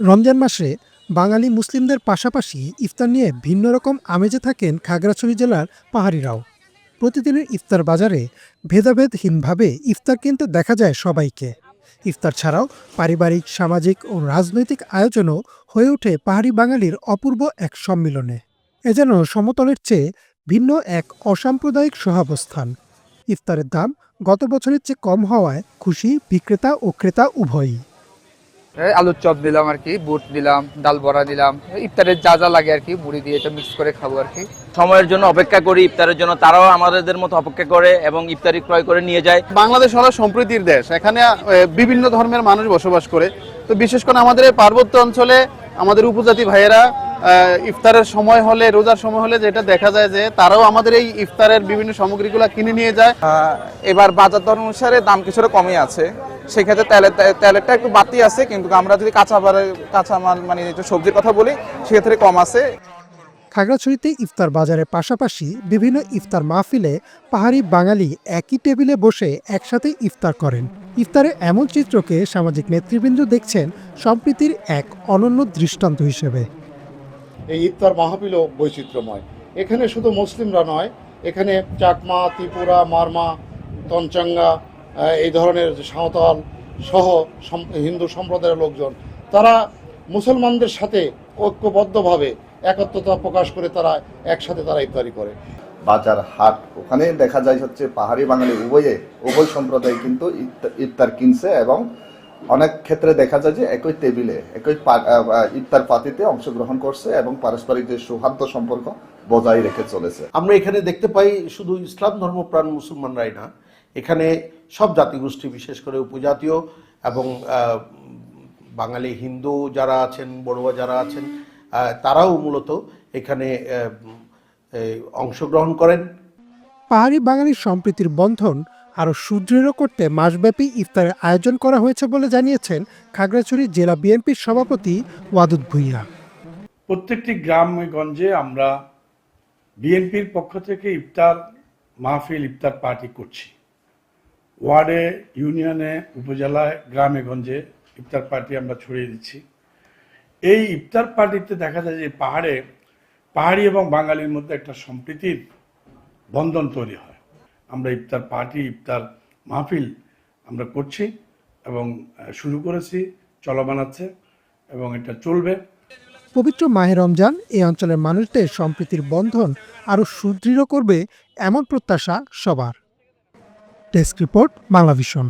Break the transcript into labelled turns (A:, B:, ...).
A: রমজান মাসে বাঙালি মুসলিমদের পাশাপাশি ইফতার নিয়ে ভিন্ন রকম আমেজে থাকেন খাগড়াছড়ি জেলার পাহাড়িরাও। প্রতিদিনের ইফতার বাজারে ভেদাভেদহীনভাবে ইফতার কিনতে দেখা যায় সবাইকে। ইফতার ছাড়াও পারিবারিক, সামাজিক ও রাজনৈতিক আয়োজনও হয়ে ওঠে পাহাড়ি বাঙালির অপূর্ব এক সম্মিলনে। এ যেন সমতলের চেয়ে ভিন্ন এক অসাম্প্রদায়িক সহাবস্থান। ইফতারের দাম গত বছরের চেয়ে কম হওয়ায় খুশি বিক্রেতা ও ক্রেতা উভয়ই।
B: আলুর চপ দিলাম আর কি, বুট দিলাম, ডাল বড়া দিলাম, ইফতারের যা যা লাগে আর কি, মুড়ি দিয়ে এটা মিক্স করে খাবো আর কি।
C: সময়ের জন্য অপেক্ষা করি, ইফতারের জন্য তারাও আমাদের মতো অপেক্ষা করে এবং ইফতারি ক্রয় করে নিয়ে যায়।
D: বাংলাদেশ হলো সম্প্রীতির দেশ, এখানে বিভিন্ন ধর্মের মানুষ বসবাস করে। তো বিশেষ করে আমাদের এই পার্বত্য অঞ্চলে আমাদের উপজাতি ভাইয়েরা ইফতারের সময় হলে, রোজার সময় হলে যেটা দেখা যায় যে তারাও আমাদের এই ইফতারের বিভিন্ন সামগ্রীগুলো কিনে নিয়ে যায়।
E: এবার বাজার দর অনুসারে দাম কিছুটা কমই আছে, সেক্ষেত্রে তেলেরটা একটু বাড়তি আছে, কিন্তু আমরা যদি কাঁচামাল মানে সবজির কথা বলি সেক্ষেত্রে কম আছে।
A: খাগড়াছড়িতে ইফতার বাজারের পাশাপাশি বিভিন্ন ইফতার মাহফিলে পাহাড়ি বাঙালি একই টেবিলে বসে একসাথে ইফতার করেন। ইফতারে এমন চিত্রকে সামাজিক নেতৃবৃন্দ দেখছেন সম্প্রীতির এক অনন্য দৃষ্টান্ত হিসেবে।
F: এই ইফতার মাহফিলও বৈচিত্র্যময়। এখানে শুধু মুসলিমরা নয়, এখানে চাকমা, ত্রিপুরা, মারমা, তঞ্চাঙ্গা, এই ধরনের সাঁওতাল সহ হিন্দু সম্প্রদায়ের লোকজন, তারা মুসলমানদের সাথে ঐক্যবদ্ধভাবে একত্রতা প্রকাশ করে তারা একসাথে ইফতারি করে।
G: বাজার হাট ওখানে দেখা যায় হচ্ছে পাহাড়ি বাঙালি উভয় সম্প্রদায় কিন্তু ইফতার কিনছে এবং অনেক ক্ষেত্রে দেখা যায় যে একই টেবিলে একই ইফতার পার্টিতে অংশগ্রহণ করছে এবং পারস্পরিক যে সৌহার্দ্য সম্পর্ক বজায় রেখে চলেছে।
H: আমরা এখানে দেখতে পাই শুধু ইসলাম ধর্মপ্রাণ মুসলমানরাই না, এখানে সব জাতিগোষ্ঠী, বিশেষ করে উপজাতীয় এবং বাঙালি হিন্দু যারা আছেন, বড়ুয়া যারা আছেন, তারাও মূলত এখানে অংশগ্রহণ করেন।
A: পাহাড়ি বাঙালির সম্প্রীতির বন্ধন আরও সুদৃঢ় করতে মাসব্যাপী ইফতারের আয়োজন করা হয়েছে বলে জানিয়েছেন খাগড়াছড়ি জেলা বিএনপির সভাপতি ওয়াদুদ ভূঁইয়া।
I: প্রত্যেকটি গ্রামে গঞ্জে আমরা বিএনপির পক্ষ থেকে ইফতার মাহফিল, ইফতার পার্টি করছি। ওয়ার্ডে, ইউনিয়নে, উপজেলায়, গ্রামে গঞ্জে ইফতার পার্টি আমরা ছড়িয়ে দিচ্ছি। এই ইফতার পার্টিতে দেখা যায় যে পাহাড়ি এবং বাঙালির মধ্যে একটা সম্প্রীতির বন্ধন তৈরি হয়। আমরা ইফতার পার্টি, ইফতার মাহফিল আমরা করছি এবং শুরু করেছি, চলমান আছে এবং এটা চলবে।
A: পবিত্র মাহে রমজান এই অঞ্চলের মানুষদের সম্প্রীতির বন্ধন আরও সুদৃঢ় করবে এমন প্রত্যাশা সবার। Desk report, Banglavision.